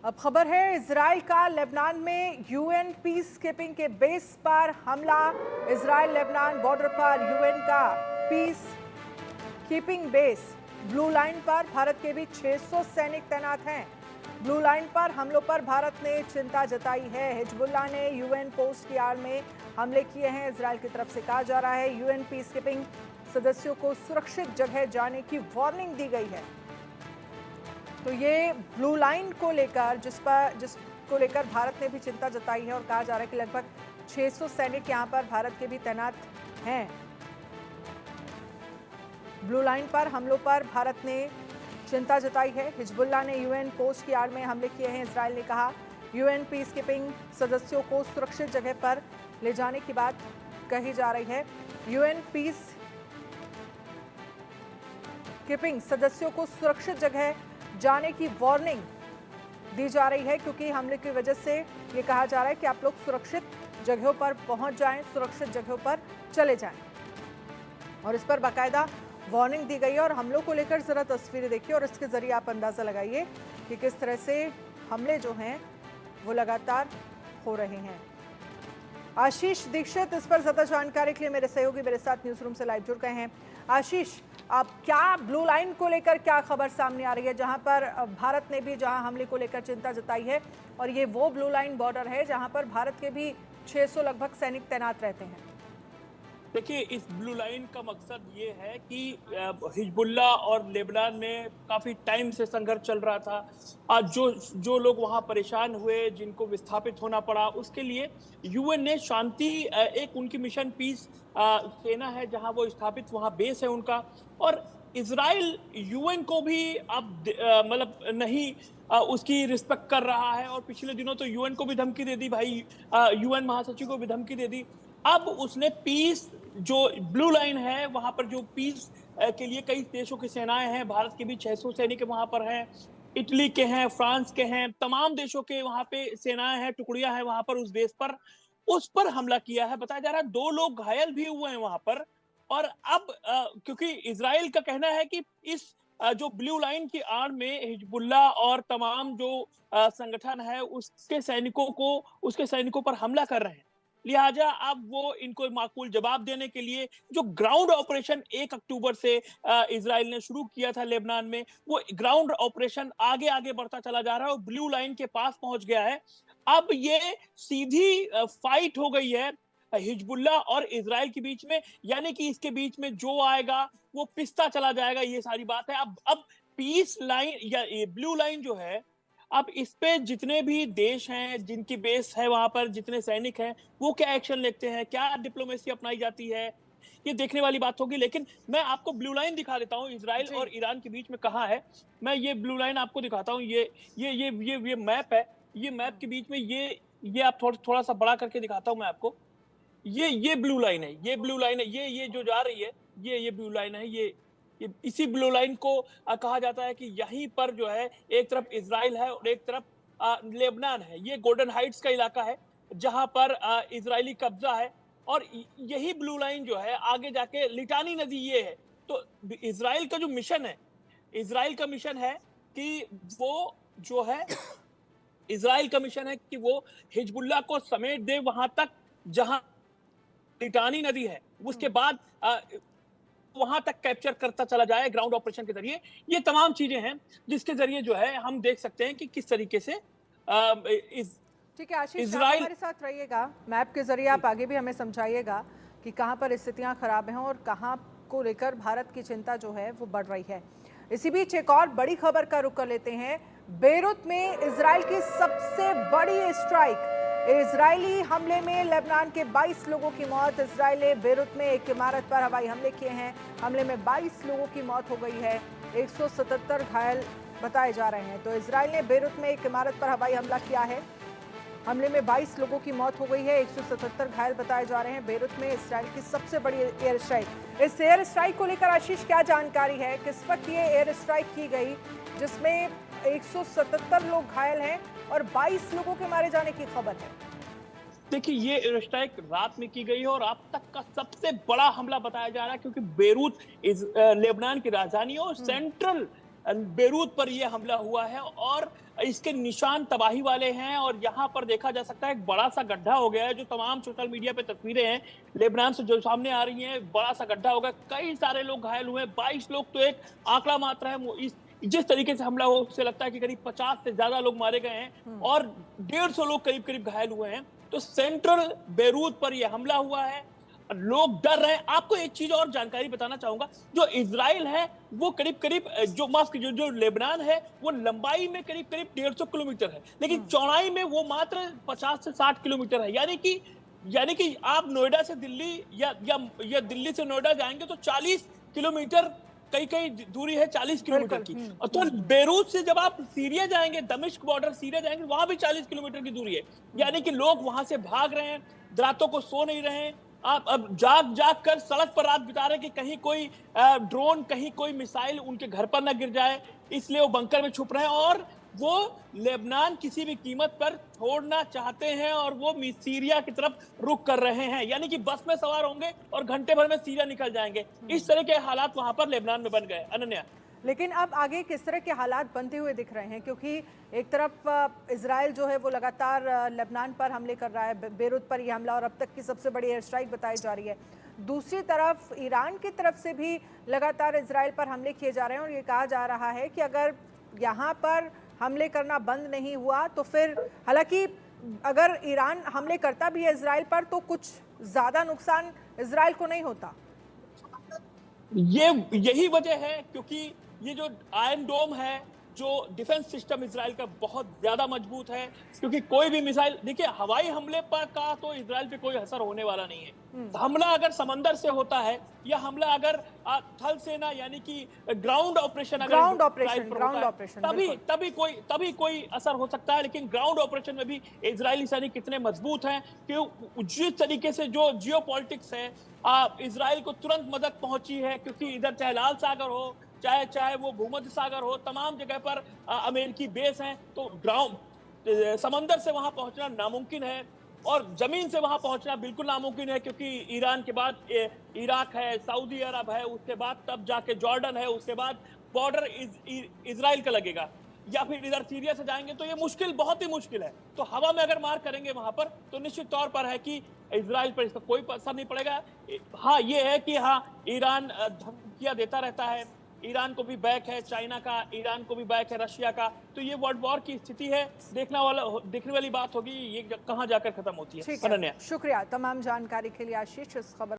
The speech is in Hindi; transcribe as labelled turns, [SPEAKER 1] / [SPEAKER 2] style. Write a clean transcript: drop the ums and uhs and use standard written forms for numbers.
[SPEAKER 1] अब खबर है इजराइल का लेबनान में यूएन पीस कीपिंग के बेस पर हमला। इजराइल लेबनान बॉर्डर पर यूएन का peace keeping base blue line पर भारत के भी 600 सैनिक तैनात हैं। ब्लू लाइन पर हमलों पर भारत ने चिंता जताई है। हिजबुल्लाह ने यूएन पोस्ट की आड़ में हमले किए हैं। इजराइल की तरफ से कहा जा रहा है यूएन पीस कीपिंग सदस्यों को सुरक्षित जगह जाने की वार्निंग दी गई है। तो ये ब्लू लाइन को लेकर जिसको लेकर भारत ने भी चिंता जताई है और कहा जा रहा है कि लगभग 600 सैनिक यहां पर भारत के भी तैनात हैं। ब्लू लाइन पर हमलों पर भारत ने चिंता जताई है। हिजबुल्लाह ने यूएन पोस्ट की आड़ में हमले किए हैं। इजराइल ने कहा यूएन पीस कीपिंग सदस्यों को सुरक्षित जगह पर ले जाने की बात कही जा रही है। यूएन पीस कीपिंग सदस्यों को सुरक्षित जगह जाने की वार्निंग दी जा रही है, क्योंकि हमले की वजह से ये कहा जा रहा है कि आप लोग सुरक्षित जगहों पर पहुंच जाएं, सुरक्षित जगहों पर चले जाएं। और इस पर बाकायदा वार्निंग दी गई है। और हमलों को लेकर जरा तस्वीरें देखिए और इसके जरिए आप अंदाजा लगाइए कि किस तरह से हमले जो हैं वो लगातार हो रहे हैं। आशीष दीक्षित इस पर ज्यादा जानकारी के लिए मेरे सहयोगी मेरे साथ न्यूज रूम से लाइव जुड़ गए हैं। आशीष, अब क्या ब्लू लाइन को लेकर क्या खबर सामने आ रही है, जहां पर भारत ने भी जहां हमले को लेकर चिंता जताई है, और ये वो ब्लू लाइन बॉर्डर है जहां पर भारत के भी 600 लगभग सैनिक तैनात रहते हैं।
[SPEAKER 2] देखिए, इस ब्लू लाइन का मकसद ये है कि हिजबुल्लाह और लेबनान में काफ़ी टाइम से संघर्ष चल रहा था। आज जो लोग वहाँ परेशान हुए, जिनको विस्थापित होना पड़ा, उसके लिए यूएन ने शांति एक उनकी मिशन पीस सेना है जहाँ वो स्थापित, वहाँ बेस है उनका। और इजराइल यूएन को भी अब मतलब नहीं उसकी रिस्पेक्ट कर रहा है। और पिछले दिनों तो यूएन को भी धमकी दे दी भाई, यूएन महासचिव को भी धमकी दे दी। अब उसने पीस जो ब्लू लाइन है वहां पर जो पीस के लिए कई देशों की सेनाएं हैं, भारत के भी 600 सैनिक वहां पर हैं, इटली के हैं, फ्रांस के हैं, तमाम देशों के वहां पे सेनाएं हैं, टुकड़ियां हैं वहां पर उस बेस पर, उस पर हमला किया है। बताया जा रहा है 2 लोग घायल भी हुए हैं वहां पर। और अब क्योंकि इजराइल का कहना है कि इस जो ब्लू लाइन की आड़ में हिजबुल्लाह और तमाम जो संगठन है उसके सैनिकों पर हमला कर रहे हैं, लिहाजा अब वो इनको माकूल जवाब देने के लिए जो ग्राउंड ऑपरेशन 1 अक्टूबर से इजराइल ने शुरू किया था लेबनान में, वो ग्राउंड ऑपरेशन आगे आगे बढ़ता चला जा रहा है और ब्लू लाइन के पास पहुंच गया है। अब ये सीधी फाइट हो गई है हिजबुल्लाह और इजराइल के बीच में, यानी कि इसके बीच में जो आएगा वो पिसता चला जाएगा, ये सारी बात है। अब पीस लाइन या ब्लू लाइन जो है, अब इस पे जितने भी देश हैं जिनकी बेस है वहां पर, जितने सैनिक हैं, वो क्या एक्शन लेते हैं, क्या डिप्लोमेसी अपनाई जाती है, ये देखने वाली बात होगी। लेकिन मैं आपको ब्लू लाइन दिखा देता हूँ इजराइल और ईरान के बीच में कहाँ है। मैं ये ब्लू लाइन आपको दिखाता हूँ। ये मैप है। ये मैप के बीच में ये आप थोड़ा सा बड़ा करके दिखाता हूँ मैं आपको। ये ब्लू लाइन है, ये ब्लू लाइन है, ये जो जा रही है, ये ब्लू लाइन है। ये इसी ब्लू लाइन को कहा जाता है कि यहीं पर जो है एक तरफ इजराइल है और एक तरफ लेबनान है। ये गोल्डन हाइट्स का इलाका है जहां पर इजरायली कब्जा है। और यही ब्लू लाइन जो है आगे जाके लिटानी नदी ये है। तो इजराइल का जो मिशन है, इजराइल का मिशन है कि वो जो है इजराइल का मिशन है कि वो हिजबुल्लाह को समेट दे वहां तक जहां लिटानी नदी है, उसके बाद वहां तक कैप्चर करता चला जाए ग्राउंड ऑपरेशन के जरिए। ये तमाम चीजें हैं जिसके जरिए जो है हम देख सकते हैं कि किस तरीके से
[SPEAKER 1] ठीक है आशीष, आप
[SPEAKER 2] इजराइल
[SPEAKER 1] हमारे साथ रहिएगा। मैप के जरिए आप आगे भी हमें समझाइएगा कि कहां पर स्थितियां खराब हैं और कहां को लेकर भारत की चिंता जो है वो बढ़ रही है। इसी बीच एक और बड़ी खबर का रुख कर लेते हैं। बेरूत में इजराइल की सबसे बड़ी स्ट्राइक। इजरायली हमले में लेबनान के 22 लोगों की मौत। इजराइल ने बेरूत में एक इमारत पर हवाई हमले किए हैं। हमले में 22 लोगों की मौत हो गई है, 177 घायल बताए जा रहे हैं। तो इजराइल ने बेरूत में एक इमारत पर हवाई हमला किया है। हमले में 22 लोगों की मौत हो गई है, 177 घायल बताए जा रहे हैं। बेरूत में इजराइल की सबसे बड़ी एयर स्ट्राइक। इस एयर स्ट्राइक को लेकर आशीष क्या जानकारी है, किस वक्त ये एयर स्ट्राइक की गई जिसमें 177 लोग घायल हैं और 22 लोगों के मारे जाने की खबर है?
[SPEAKER 2] देखिए, ये एयर स्ट्राइक रात में की गई है और अब तक का सबसे बड़ा हमला बताया जा रहा है, क्योंकि बेरूत लेबनान की राजधानी है और सेंट्रल बेरूत पर यह हमला हुआ है और इसके निशान तबाही वाले हैं। और यहाँ पर देखा जा सकता है एक बड़ा सा गड्ढा हो गया है, जो तमाम सोशल मीडिया पे तस्वीरें हैं लेबनान से जो सामने आ रही हैं, बड़ा सा गड्ढा हो गया, कई सारे लोग घायल हुए, 22 लोग तो एक आंकड़ा मात्र है। इस जिस तरीके से हमला हुआ उससे लगता है कि करीब 50 से ज्यादा लोग मारे गए हैं और 150 लोग करीब करीब घायल हुए हैं। तो सेंट्रल बेरूत पर यह हमला हुआ है, लोग डर रहे हैं। आपको एक चीज और जानकारी बताना चाहूंगा, जो इजराइल है वो करीब करीब जो लेबनान है वो लंबाई में करीब करीब 150 किलोमीटर है, लेकिन चौड़ाई में वो मात्र 50 से 60 किलोमीटर है। यानी कि आप नोएडा से दिल्ली या दिल्ली से नोएडा जाएंगे तो 40 किलोमीटर कई दूरी है, 40 किलोमीटर की। और तो बेरूत से जब आप सीरिया जाएंगे, दमिश्क बॉर्डर सीरिया जाएंगे, वहां भी 40 किलोमीटर की दूरी है। यानी कि लोग वहां से भाग रहे हैं, रातों को सो नहीं रहे हैं, आप अब जाग कर सड़क पर रात बिता रहे हैं कि कहीं कोई ड्रोन, कहीं कोई मिसाइल उनके घर पर न गिर जाए, इसलिए वो बंकर में छुप रहे हैं। और वो लेबनान किसी भी कीमत पर छोड़ना चाहते हैं और वो सीरिया की तरफ रुख कर रहे हैं, यानी कि बस में सवार होंगे और घंटे भर में सीरिया निकल जाएंगे। इस तरह के हालात वहां पर लेबनान में बन गए। अनन्या,
[SPEAKER 1] लेकिन अब आगे किस तरह के हालात बनते हुए दिख रहे हैं, क्योंकि एक तरफ इजराइल जो है वो लगातार लेबनान पर हमले कर रहा है, बेरूत पर यह हमला और अब तक की सबसे बड़ी एयर स्ट्राइक बताई जा रही है। दूसरी तरफ ईरान की तरफ से भी लगातार इजराइल पर हमले किए जा रहे हैं और ये कहा जा रहा है कि अगर यहाँ पर हमले करना बंद नहीं हुआ तो फिर, हालांकि अगर ईरान हमले करता भी है इजराइल पर तो कुछ ज़्यादा नुकसान इजराइल को नहीं होता।
[SPEAKER 2] यही वजह है क्योंकि ये जो आयरन डोम है, जो डिफेंस सिस्टम इजराइल का बहुत ज्यादा मजबूत है, क्योंकि कोई भी मिसाइल, देखिए हवाई हमले पर का तो इजराइल पे कोई असर होने वाला नहीं है। हमला अगर समंदर से होता है या हमला अगर थल सेना यानी कि ग्राउंड ऑपरेशन तभी कोई असर हो सकता है। लेकिन ग्राउंड ऑपरेशन में भी इजरायली सैनिक कितने मजबूत हैं कि जिस तरीके से जो जियो पॉलिटिक्स है, इजराइल को तुरंत मदद पहुंची है, क्योंकि इधर चाहे लाल सागर हो, चाहे वो भूमध्य सागर हो, तमाम जगह पर अमेरिकी बेस हैं। तो ग्राउंड समंदर से वहां पहुंचना नामुमकिन है और जमीन से वहां पहुंचना बिल्कुल नामुमकिन है, क्योंकि ईरान के बाद इराक है, सऊदी अरब है, उसके बाद तब जाके जॉर्डन है, उसके बाद बॉर्डर इजराइल का लगेगा, या फिर इधर सीरिया से जाएंगे तो ये मुश्किल, बहुत ही मुश्किल है। तो हवा में अगर मार करेंगे वहां पर तो निश्चित तौर पर है कि इजराइल पर इसका कोई असर नहीं पड़ेगा। हाँ, ये है कि हाँ, ईरान धमकियां देता रहता है, ईरान को भी बैक है चाइना का, ईरान को भी बैक है रशिया का। तो ये वर्ल्ड वॉर की स्थिति है, देखने वाली बात होगी ये कहां जाकर खत्म होती है।
[SPEAKER 1] शुक्रिया तमाम जानकारी के लिए आशीष। इस खबर